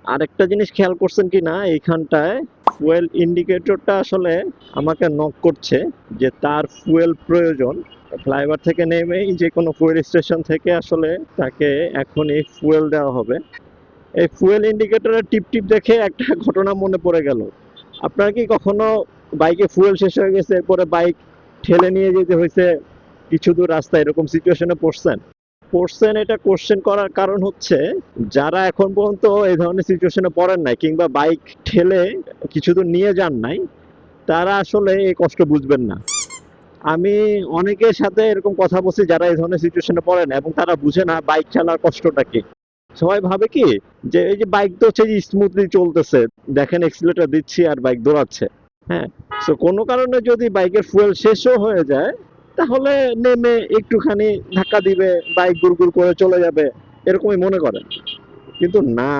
আরেকটা জিনিস খেয়াল করছেন কি না, এইখানটায় ফুয়েল ইন্ডিকেটরটা আসলে আমাকে নক করছে যে তার ফুয়েল প্রয়োজন। ফ্লাইওভার থেকে নেমেই যে কোনো ফুয়েল স্টেশন থেকে আসলে তাকে এখনই ফুয়েল দেওয়া হবে। এই ফুয়েল ইন্ডিকেটরের টিপ টিপ দেখে একটা ঘটনা মনে পড়ে গেল। আপনার কি কখনো বাইকে ফুয়েল শেষ হয়ে গেছে, এরপরে বাইক ঠেলে নিয়ে যেতে হয়েছে কিছু দূর রাস্তা, এরকম সিচুয়েশনে পড়ছেন? পড়ছেন, এটা কোশ্চেন করার কারণ হচ্ছে যারা এখন পর্যন্ত এই ধরনের সিচুয়েশনে পড়েন নাই কিংবা বাইক ঠেলে কিছু দূর নিয়ে যান নাই, তারা আসলে এই কষ্ট বুঝবেন না। আমি অনেকের সাথে এরকম কথা বলছি যারা এই ধরনের সিচুয়েশনে পড়ে না এবং তারা বুঝে না বাইক চালার কষ্টটা কি। সবাই ভাবে কি যে এই যে বাইক তো হচ্ছে স্মুথলি চলতেছে, দেখেন এক্সিলেটর দিচ্ছি আর বাইক দৌড়াচ্ছে। হ্যাঁ, সো কোনো কারণে যদি বাইকের ফুয়েল শেষও হয়ে যায়, তাহলে নেমে একটুখানি ধাক্কা দিবে, বাইক গুড়গুড় করে চলে যাবে, এরকমই মনে করেন। কিন্তু না,